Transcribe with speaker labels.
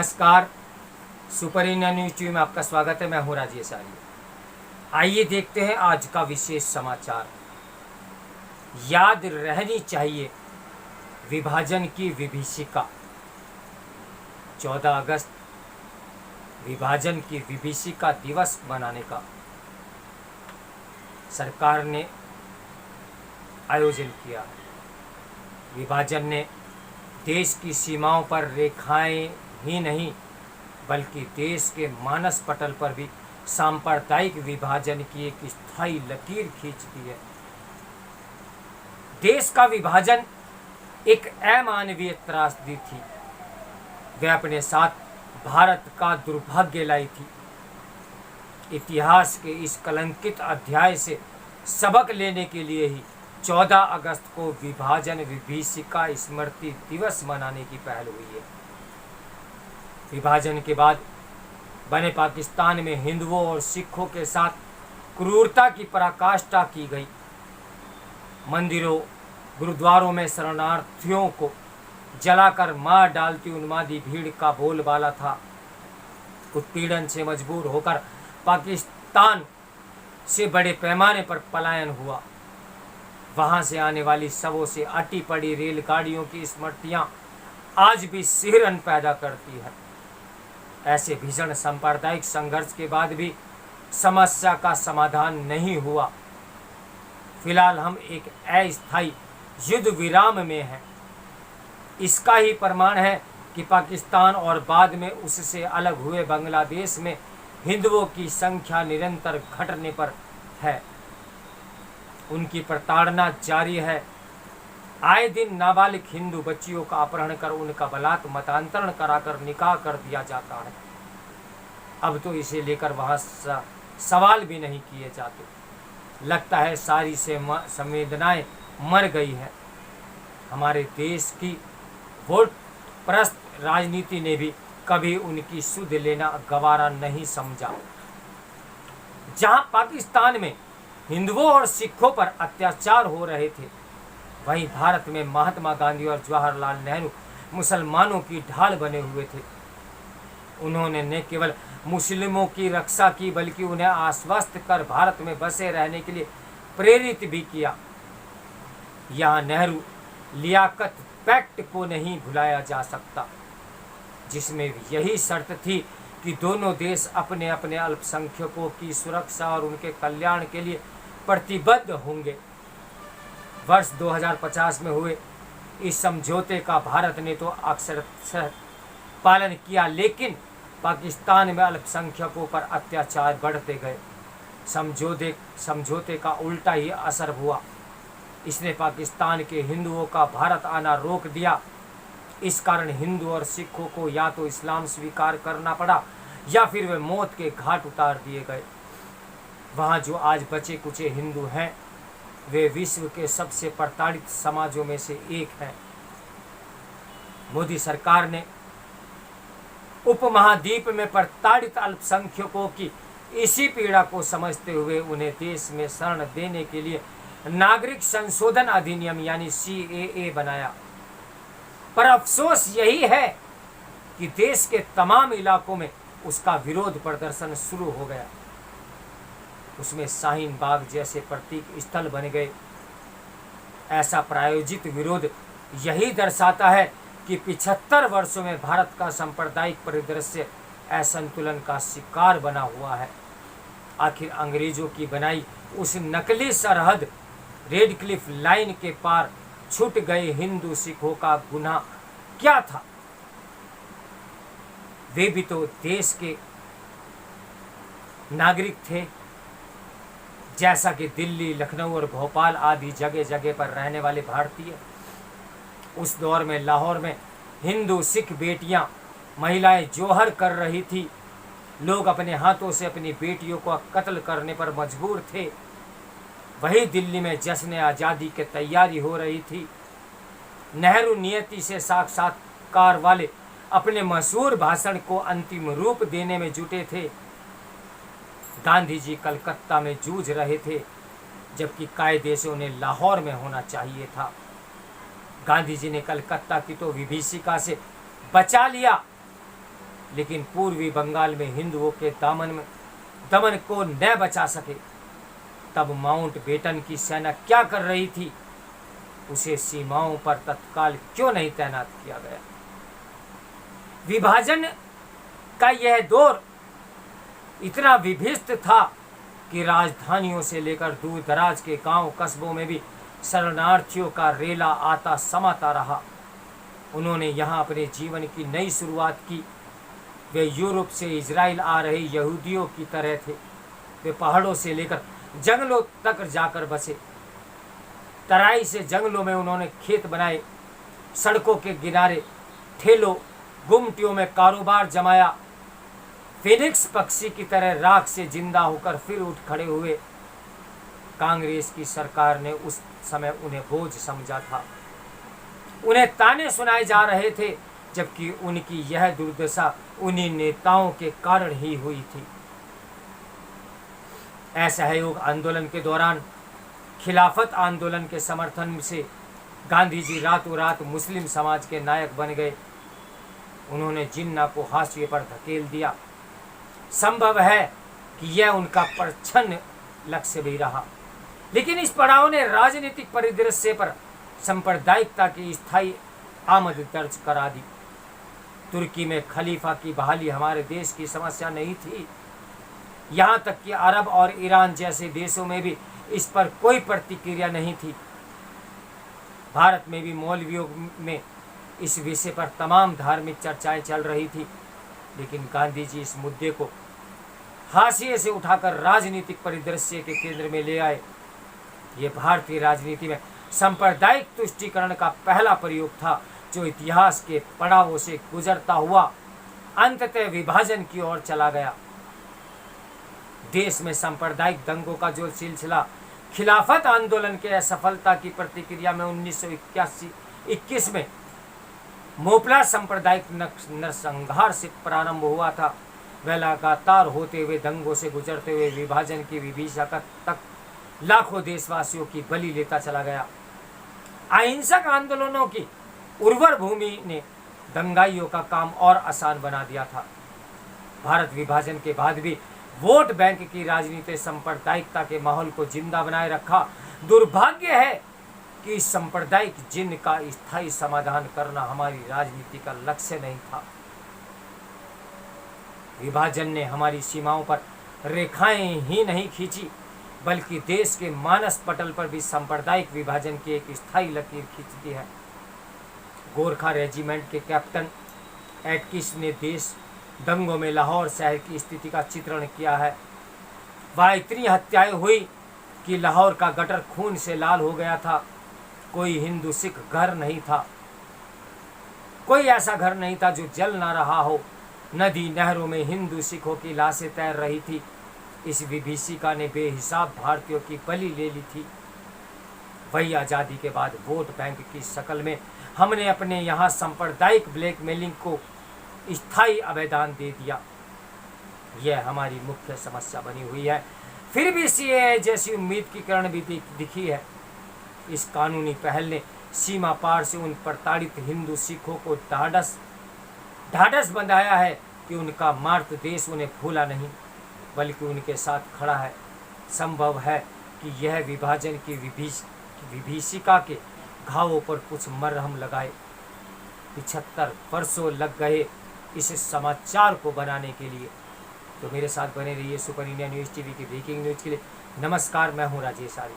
Speaker 1: नमस्कार। Super India news TV में आपका स्वागत है। मैं हूं राजेश आर्य। आइए देखते हैं आज का विशेष समाचार। याद रहनी चाहिए विभाजन की विभीषिका। 14 अगस्त विभाजन की विभीषिका दिवस मनाने का सरकार ने आयोजन किया। विभाजन ने देश की सीमाओं पर रेखाएं ही नहीं बल्कि देश के मानस पटल पर भी सांप्रदायिक विभाजन की एक स्थायी लकीर खींच दी है। देश का विभाजन एक अमानवीय त्रासदी थी। वह अपने साथ भारत का दुर्भाग्य लाई थी। इतिहास के इस कलंकित अध्याय से सबक लेने के लिए ही 14 अगस्त को विभाजन विभीषिका स्मृति दिवस मनाने की पहल हुई है। विभाजन के बाद बने पाकिस्तान में हिंदुओं और सिखों के साथ क्रूरता की पराकाष्ठा की गई। मंदिरों गुरुद्वारों में शरणार्थियों को जलाकर मार डालती उन्मादी भीड़ का बोलबाला था। उत्पीड़न से मजबूर होकर पाकिस्तान से बड़े पैमाने पर पलायन हुआ। वहां से आने वाली शवों से अटी पड़ी रेलगाड़ियों की स्मृतियां आज भी सिहरन पैदा करती है। ऐसे भीषण सांप्रदायिक संघर्ष के बाद भी समस्या का समाधान नहीं हुआ। फिलहाल हम एक अस्थायी युद्ध विराम में हैं। इसका ही प्रमाण है कि पाकिस्तान और बाद में उससे अलग हुए बांग्लादेश में हिंदुओं की संख्या निरंतर घटने पर है। उनकी प्रताड़ना जारी है। आए दिन नाबालिग हिंदू बच्चियों का अपहरण कर उनका बलात् मतांतरण कराकर निकाह कर दिया जाता है। अब तो इसे लेकर वहाँ सवाल भी नहीं किए जाते। लगता है सारी संवेदनाएं मर गई है। हमारे देश की वोट परस्त राजनीति ने भी कभी उनकी सुध लेना गवारा नहीं समझा। जहां पाकिस्तान में हिंदुओं और सिखों पर अत्याचार हो रहे थे, वहीं भारत में महात्मा गांधी और जवाहरलाल नेहरू मुसलमानों की ढाल बने हुए थे। उन्होंने न केवल मुस्लिमों की रक्षा की बल्कि उन्हें आश्वस्त कर भारत में बसे रहने के लिए प्रेरित भी किया। यहाँ नेहरू लियाकत पैक्ट को नहीं भुलाया जा सकता, जिसमें यही शर्त थी कि दोनों देश अपने अपने अल्पसंख्यकों की सुरक्षा और उनके कल्याण के लिए प्रतिबद्ध होंगे। वर्ष 2050 में हुए इस समझौते का भारत ने तो अक्षरशः पालन किया, लेकिन पाकिस्तान में अल्पसंख्यकों पर अत्याचार बढ़ते गए। समझौते का उल्टा ही असर हुआ। इसने पाकिस्तान के हिंदुओं का भारत आना रोक दिया। इस कारण हिंदू और सिखों को या तो इस्लाम स्वीकार करना पड़ा या फिर वे मौत के घाट उतार दिए गए। वहाँ जो आज बचे कुचे हिंदू हैं, वे विश्व के सबसे प्रताड़ित समाजों में से एक हैं। मोदी सरकार ने उपमहाद्वीप में प्रताड़ित अल्पसंख्यकों की इसी पीड़ा को समझते हुए उन्हें देश में शरण देने के लिए नागरिक संशोधन अधिनियम यानी CAA बनाया। पर अफसोस यही है कि देश के तमाम इलाकों में उसका विरोध प्रदर्शन शुरू हो गया। उसमें शाहीन बाग जैसे प्रतीक स्थल बन गए। ऐसा प्रायोजित विरोध यही दर्शाता है कि 75 वर्षों में भारत का सांप्रदायिक परिदृश्य असंतुलन का शिकार बना हुआ है। आखिर अंग्रेजों की बनाई उस नकली सरहद रेड क्लिफ लाइन के पार छूट गए हिंदू सिखों का गुनाह क्या था? वे भी तो देश के नागरिक थे, जैसा कि दिल्ली, लखनऊ और भोपाल आदि जगह जगह पर रहने वाले भारतीय। उस दौर में लाहौर में हिंदू सिख बेटियां, महिलाएं जोहर कर रही थी। लोग अपने हाथों से अपनी बेटियों को कत्ल करने पर मजबूर थे। वही दिल्ली में जश्न आज़ादी की तैयारी हो रही थी। नेहरू नियति से साक्षात्कार वाले अपने मशहूर भाषण को अंतिम रूप देने में जुटे थे। गांधी जी कलकत्ता में जूझ रहे थे, जबकि कायदे से उन्हें लाहौर में होना चाहिए था। गांधी जी ने कलकत्ता की तो विभीषिका से बचा लिया, लेकिन पूर्वी बंगाल में हिंदुओं के दमन को न बचा सके, तब माउंटबेटन की सेना क्या कर रही थी? उसे सीमाओं पर तत्काल क्यों नहीं तैनात किया गया? विभाजन का यह दौर इतना विभीषित था कि राजधानियों से लेकर दूर दराज के गांव कस्बों में भी शरणार्थियों का रेला आता समाता रहा। उन्होंने यहाँ अपने जीवन की नई शुरुआत की। वे यूरोप से इजराइल आ रहे यहूदियों की तरह थे। वे पहाड़ों से लेकर जंगलों तक जाकर बसे। तराई से जंगलों में उन्होंने खेत बनाए, सड़कों के किनारे ठेलों गुमटियों में कारोबार जमाया। फिनिक्स पक्षी की तरह राख से जिंदा होकर फिर उठ खड़े हुए। कांग्रेस की सरकार ने उस समय उन्हें बोझ समझा था। उन्हें ताने सुनाए जा रहे थे, जबकि उनकी यह दुर्दशा उन्हीं नेताओं के कारण ही हुई थी। असहयोग आंदोलन के दौरान खिलाफत आंदोलन के समर्थन से गांधी जी रातों रात मुस्लिम समाज के नायक बन गए। उन्होंने जिन्ना को हाशिए पर धकेल दिया। संभव है कि यह उनका प्रच्छन्न लक्ष्य भी रहा, लेकिन इस पड़ाव ने राजनीतिक परिदृश्य पर सांप्रदायिकता की स्थायी आमद दर्ज करा दी। तुर्की में खलीफा की बहाली हमारे देश की समस्या नहीं थी। यहाँ तक कि अरब और ईरान जैसे देशों में भी इस पर कोई प्रतिक्रिया नहीं थी। भारत में भी मौलवियों में इस विषय पर तमाम धार्मिक चर्चाएं चल रही थी, लेकिन गांधी जी इस मुद्दे को हाशिए से उठाकर राजनीतिक परिदृश्य के केंद्र में ले आए। ये भारतीय राजनीति में सांप्रदायिक तुष्टीकरण का पहला प्रयोग था, जो इतिहास के पड़ावों से गुजरता हुआ अंततः विभाजन की ओर चला गया। देश में सांप्रदायिक दंगों का जो सिलसिला खिलाफत आंदोलन के असफलता की प्रतिक्रिया में 1921 में मोपला सांप्रदायिक नरसंहार से प्रारंभ हुआ था, वह लगातार होते हुए दंगों से गुजरते हुए विभाजन की विभीषिका तक लाखों देशवासियों की बलि लेता चला गया। अहिंसक आंदोलनों की उर्वर भूमि ने दंगाइयों का काम और आसान बना दिया था। भारत विभाजन के बाद भी वोट बैंक की राजनीति सांप्रदायिकता के माहौल को जिंदा बनाए रखा। दुर्भाग्य है कि इस सांप्रदायिक जिन्न का स्थायी समाधान करना हमारी राजनीति का लक्ष्य नहीं था। विभाजन ने हमारी सीमाओं पर रेखाएं ही नहीं खींची, बल्कि देश के मानस पटल पर भी सांप्रदायिक विभाजन की एक स्थायी लकीर खींच दी है। गोरखा रेजिमेंट के कैप्टन एटकिस ने देश दंगों में लाहौर शहर की स्थिति का चित्रण किया है। वहाँ इतनी हत्याएं हुई कि लाहौर का गटर खून से लाल हो गया था। कोई हिंदू सिख घर नहीं था, कोई ऐसा घर नहीं था जो जल ना रहा हो। नदी नहरों में हिंदू सिखों की लाशें तैर रही थी। इस विभीषिका ने बेहिसाब भारतीयों की बलि ले ली थी। वही आज़ादी के बाद वोट बैंक की शक्ल में हमने अपने यहाँ सांप्रदायिक ब्लैकमेलिंग को स्थायी आवेदन दे दिया। यह हमारी मुख्य समस्या बनी हुई है। फिर भी सीएए जैसी उम्मीद की किरण भी दिखी है। इस कानूनी पहल ने सीमा पार से उन प्रताड़ित हिंदू सिखों को ढाढ़स बंधाया है कि उनका मातृ देश उन्हें भूला नहीं, बल्कि उनके साथ खड़ा है। संभव है कि यह विभाजन की विभीषिका के घावों पर कुछ मरहम लगाए। 75 वर्षों लग गए इस समाचार को बनाने के लिए। तो मेरे साथ बने रहिए सुपर इंडिया न्यूज़ टीवी की ब्रेकिंग न्यूज़ के लिए। नमस्कार, मैं हूँ राजेश आर्य।